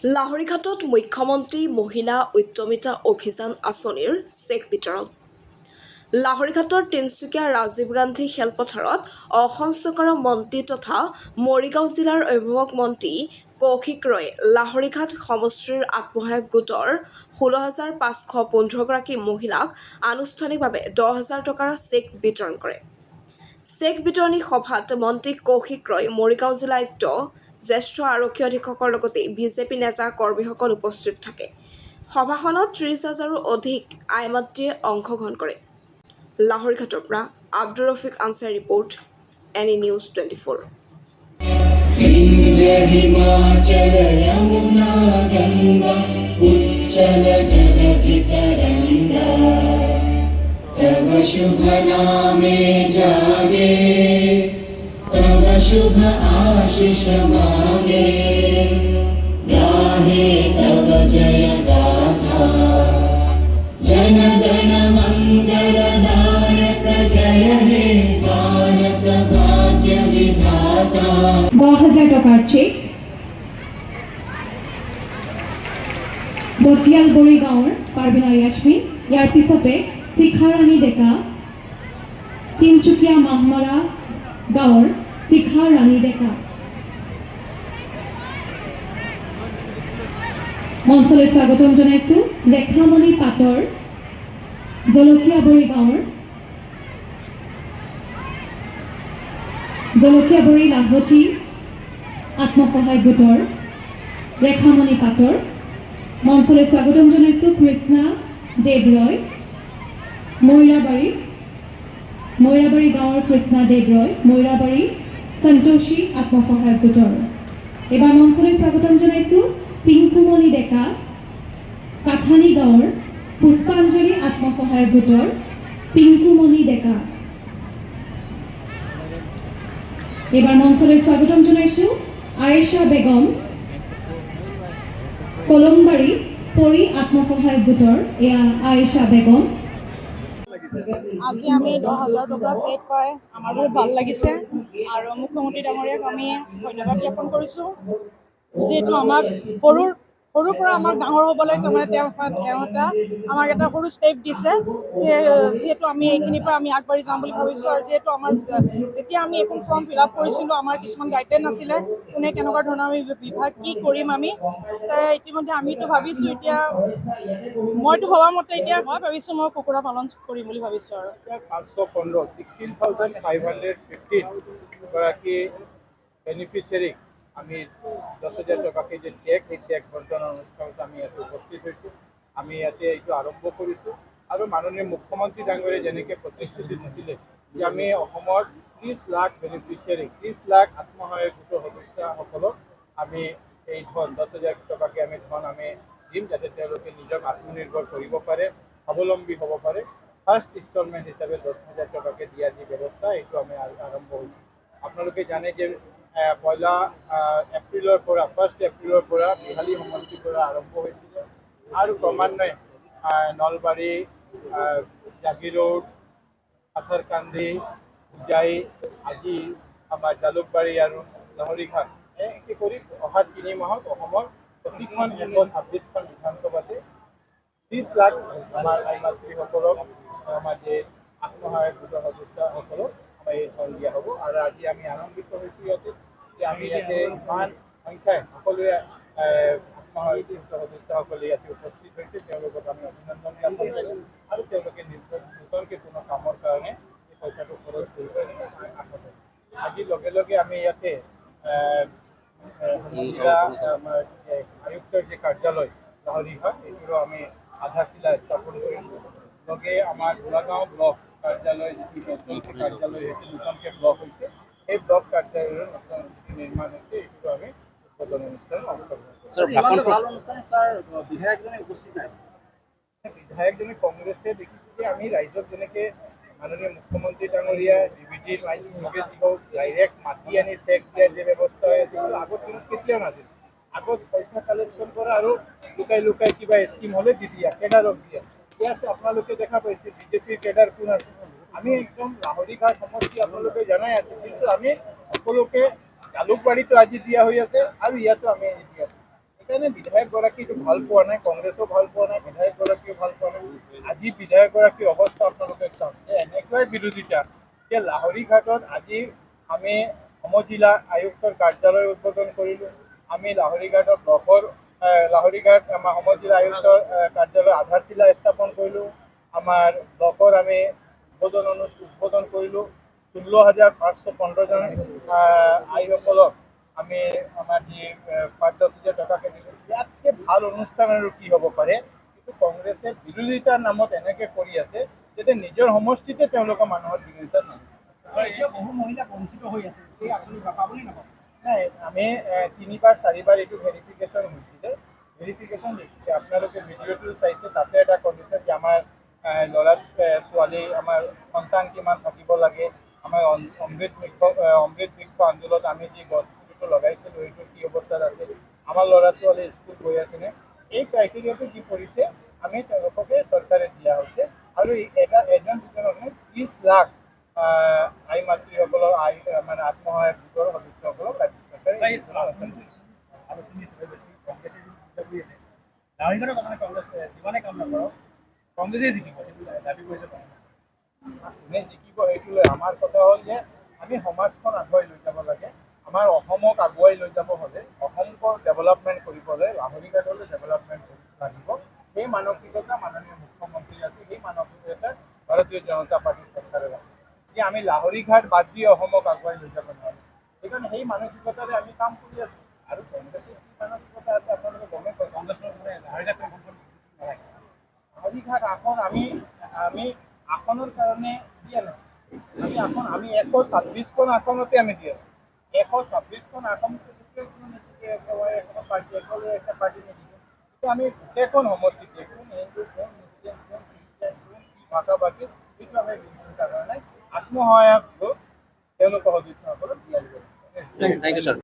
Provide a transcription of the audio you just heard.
লাহৰীঘাটত মুখ্যমন্ত্ৰী মহিলা উদ্যমিতা অভিযান আঁচনিৰ চেক বিতৰণ। লাহৰীঘাটৰ তিনিচুকীয়া ৰাজীৱ গান্ধী খেলপথাৰত অসম চৰকাৰৰ মন্ত্ৰী তথা মৰিগাঁও জিলাৰ অভিভাৱক মন্ত্ৰী কৌশিক ৰয়ে লাহৰীঘাট সমষ্টিৰ আত্মসহায়ক গোটৰ ১৬,৫১৫গৰাকী মহিলাক আনুষ্ঠানিকভাৱে ১০,০০০ টকাৰ চেক বিতৰণ কৰে। চেক বিতৰণী সভাত মন্ত্ৰী কৌশিক ৰয়, মৰিগাঁও জিলা আয়ুক্ত, জ্যেষ্ঠ আৰক্ষী অধীক্ষকৰ লগতে বিজেপি নেতা কৰ্মীসকল উপস্থিত থাকে। সভাখনত ৩০,০০০ৰো অধিক আই মাতৃয়ে অংশগ্ৰহণ কৰে। লাহৰীঘাটৰ পৰা Abdur Rafique Ansari report, any news 24। ইন্দ্ৰ হিমাচল যমুনা গঙ্গা উচ্চল জলধি তরঙ্গা তব শুভ নামে জাগে তব শুভ আশিষ মাগে গাহে তব জয় গাথা জন গণ মঙ্গল দায়ক জয় হে ভারত ভাগ্য বিধাতা। 10,000 টাকার চেক দতিয়ালবৰী গাঁৱৰ পাৰ্বিনা ইয়াসমিন। ইয়াৰ পিছতে শিখাৰাণী ডেকা, তিনিচুকীয়া মাহমৰা গাঁৱৰ শিখাৰাণী ডেকা। মঞ্চলৈ স্বাগতম জনাইছো ৰেখামণি পাটৰ, জলকীয়াবৰী গাঁৱৰ জলকীয়াবৰী লাহতি আত্মসহায়ক গোটৰ ৰেখামণি পাটৰ। মঞ্চলৈ স্বাগতম জনাইছো কৃষ্ণা দেৱ ৰয়, মৈৰাবাৰী গাঁৱৰ কৃষ্ণা দেৱ ৰয়, মৈৰাবাৰী সন্তোষী আত্মসহায়ক গোটৰ। এইবাৰ মঞ্চলৈ স্বাগতম জনাইছো পিংকুমণি ডেকা, কাঠানি গাঁৱৰ পুষ্পাঞ্জলি আত্মসহায়ক গোটৰ পিংকুমণি ডেকা। এইবাৰ মঞ্চলৈ স্বাগতম জনাইছো আয়েশা বেগম, কলমবাৰী পৰি আত্মসহায়ক গোটৰ এয়া আয়েশা বেগম। আজি আমি 10,000 টকা চেক পাই আমাৰ বহুত ভাল লাগিছে আৰু মুখ্যমন্ত্ৰী ডাঙৰীয়াক আমি ধন্যবাদ জ্ঞাপন কৰিছোঁ, যিহেতু আমাক সৰুৰ পৰা আমাক ডাঙৰ হ'বলৈ তাৰমানে তেওঁ এটা আমাক এটা সৰু ষ্টেপ দিছে। যিহেতু আমি এইখিনিৰ পৰা আমি আগবাঢ়ি যাম বুলি ভাবিছোঁ। আৰু যিহেতু আমাৰ যেতিয়া আমি এখন ফৰ্ম ফিল আপ কৰিছিলোঁ, আমাৰ কিছুমান গাইডলাইন আছিলে কোনে কেনেকুৱা ধৰণৰ আমি বিভাগ কি কৰিম। আমি ইতিমধ্যে আমিতো ভাবিছোঁ, এতিয়া মইতো ভবা মতে এতিয়া মই ভাবিছোঁ মই কুকুৰা পালন কৰিম বুলি ভাবিছোঁ। আৰু 16,515 গৰাকী বেনিফিচিয়াৰীক আমি 10,000 টকাকৈ যে চেক, সেই চেক বণ্টনৰ অনুষ্ঠানত আমি ইয়াতে উপস্থিত হৈছোঁ। আমি ইয়াতে এইটো আৰম্ভ কৰিছোঁ আৰু মাননীয় মুখ্যমন্ত্ৰী ডাঙৰীয়াই যেনেকৈ প্ৰতিশ্ৰুতি দিছিলে যে আমি অসমৰ 30 লাখ বেনিফিচিয়াৰীক, 30 লাখ আত্মসহায়ক গোটৰ সদস্যসকলক আমি এই ধন 10,000 টকাকৈ আমি দিম, যাতে তেওঁলোকে নিজক আত্মনিৰ্ভৰ কৰিব পাৰে, স্বাৱলম্বী হ'ব পাৰে। ফাৰ্ষ্ট ইনষ্টলমেণ্ট হিচাপে 10,000 টকাকৈ দিয়া যি ব্যৱস্থা, এইটো আমি আৰম্ভ হৈছোঁ। আপোনালোকে জানে যে 1 এপ্ৰিলৰ পৰা বিহালী সমষ্টিৰ পৰা আৰম্ভ হৈছিলে আৰু ক্ৰমান্বয়ে নলবাৰী, জাগিৰোড, পাথাৰকান্দি, উজাই, আজি আমাৰ জালুকবাৰী আৰু লাহৰীঘাট, একে কৰি অহা 3 মাহত অসমৰ প্ৰতিখন 126খন বিধানসভাতে 30 লাখ আমাৰ আই মাতৃসকলক, আমাৰ যে আত্মসহায়ক গোটৰ সদস্যসকলক আমাৰ এই ধন দিয়া হ'ব। আৰু আজি আমি আনন্দিত হৈছোঁ ইয়াতে যে আমি ইয়াতে ইমান সংখ্যাই সকলোৱে আত্মসহায়ক গোটৰ সদস্যসকলে ইয়াতে উপস্থিত হৈছে। তেওঁলোকক আমি অভিনন্দন জ্ঞাপন কৰিছোঁ আৰু তেওঁলোকে নতুনকৈ কোনো কামৰ কাৰণে এই পইচাটো খৰচ কৰিব আজি লগে লগে আমি ইয়াতে জিলা আয়ুক্তৰ যে কাৰ্যালয় লাহৰীঘাট, এইটোৰো আমি আধাৰশিলা স্থাপন কৰিছোঁ। লগে আমাৰ গোলাগাঁও ব্লক কাৰ্যালয়, যিটো নতুনকৈ কাৰ্যালয় হৈছে, নতুনকৈ ব্লক হৈছে, সেই ব্লক কাৰ্যালয়ৰ নতুন নিৰ্মাণ হৈছে, এইটো আমি উদ্বোধন অনুষ্ঠানত অংশগ্ৰহণ কৰিছোঁ। বিধায়কজনে কংগ্ৰেছে দেখিছে যে আমি ৰাইজক যেনেকৈ মাননীয় মুখ্যমন্ত্ৰী ডাঙৰীয়া ডিভিডি ডাইৰেক্ট মাতি আনি চেক দিয়াৰ যে ব্যৱস্থা হৈ আছে, আগত দিনত কেতিয়াও নাছিল। আগত পইচা কালেকশ্যন কৰা আৰু লুকাই লুকাই কিবা স্কিম হ'লে দি দিয়া, কেডাৰক দিয়া। ইয়াত আপোনালোকে দেখা পাইছে বিজেপিৰ কেডাৰ কোন আছে। আমি একদম লাহৰীঘাট সমষ্টি আপোনালোকে জনাই আছে, কিন্তু আমি সকলোকে জালুকবাৰীতো আজি দিয়া হৈ আছে আৰু ইয়াতো আমি দি আছোঁ। সেইকাৰণে বিধায়কগৰাকীটো ভাল পোৱা নাই, কংগ্ৰেছো ভাল পোৱা নাই, বিধায়কগৰাকীও ভাল পোৱা নাই। আজি বিধায়কগৰাকীৰ অৱস্থা আপোনালোকে চাওক যে এনেকুৱাই বিৰোধিতা যে লাহৰীঘাটত আজি আমি সমজিলা আয়ুক্তৰ কাৰ্যালয় উদ্বোধন কৰিলোঁ। আমি লাহৰীঘাটত লাহৰীঘাট আমাৰ সমজিলা আয়ুক্তৰ কাৰ্যালয় আধাৰশিলা স্থাপন কৰিলোঁ। আমাৰ ব্লকৰ আমি উদ্বোধন কৰিলোঁ। 16,515জন আইসকলক আমি আমাৰ যি 5-10,000 টকাকে দিলোঁ। ইয়াতকৈ ভাল অনুষ্ঠান আৰু কি হ'ব পাৰে? কিন্তু কংগ্ৰেছে বিৰোধিতাৰ নামত এনেকৈ কৰি আছে যাতে নিজৰ সমষ্টিতে তেওঁলোকৰ মানুহৰ বিৰোধিতা নহয়। এতিয়া বহু মহিলা বঞ্চিত হৈ আছে এই আঁচনি পাবলৈ নাপাব। নাই, আমি 3-4 এইটো ভেৰিফিকেশ্যন হৈছিলে। ভেৰিফিকেশ্যন আপোনালোকে ভিডিঅ'টো চাইছে, তাতে এটা কণ্ডিশ্যন যে আমাৰ ল'ৰা ছোৱালী আমাৰ সন্তান কিমান থাকিব লাগে, আমাৰ অমৃত বৃক্ষ আন্দোলনত আমি যি গছ পুলিটো লগাইছিলোঁ সেইটো কি অৱস্থাত আছে, আমাৰ ল'ৰা ছোৱালী স্কুল গৈ আছেনে, এই ক্ৰাইটেৰিয়াটো কি কৰিছে আমি তেওঁলোককে চৰকাৰে দিয়া হৈছে। আৰু এজন দুজনক 30 লাখ আই মাতৃসকলৰ মানে আত্মসহায়ক গোটৰ সদস্যসকলক ৰাজ্য চৰকাৰে লাহৰীঘাটত আপোনাৰ কংগ্ৰেছ যিমানে কাম নকৰক কংগ্ৰেছে জিকিব সেইটো দাবী কৰিছে। কোনে জিকিব সেইটো লৈ আমাৰ কথা হ'ল যে আমি সমাজখন আগুৱাই লৈ যাব লাগে। আমাৰ অসমক আগুৱাই লৈ যাব হ'লে, অসমক ডেভেলপমেণ্ট কৰিবলৈ লাহৰীঘাটলৈ ডেভেলপমেণ্ট কৰিব লাগিব। সেই মানসিকতা মাননীয় মুখ্যমন্ত্ৰী আছে, সেই মানসিকতা ভাৰতীয় জনতা পাৰ্টীৰ চৰকাৰে আছে যে আমি লাহৰীঘাট বাদ দি অসমক আগুৱাই লৈ যাব নোৱাৰোঁ। সেইকাৰণে সেই মানসিকতাৰে আমি কাম কৰি আছোঁ। আৰু কংগ্ৰেছৰ কি মানসিকতা আছে আপোনালোকে গমেই পায়। কংগ্ৰেছৰ লাহৰীঘাট লাহৰীঘাট আসন আমি আসনৰ কাৰণে দিয়া নাই। আমি 126খন আসনতে আমি দি আছোঁ। 126খন আসনতে যেতিয়া কোনো নিজিকে একেবাৰে এখন পাৰ্টি একটা পাৰ্টি নিজিকে, কিন্তু আমি গোটেইখন সমষ্টিতে কোন হিন্দু, কোন মুছলিম, কোন খ্ৰীষ্টিয়ান, কোন কি ভাষা-ভাষী সেইটো আমি বিৰোধিতা কৰা নাই। আত্মসহায়ক গোট তেওঁলোকৰ সদস্যসকলক দিয়া দিব। Thank you sir.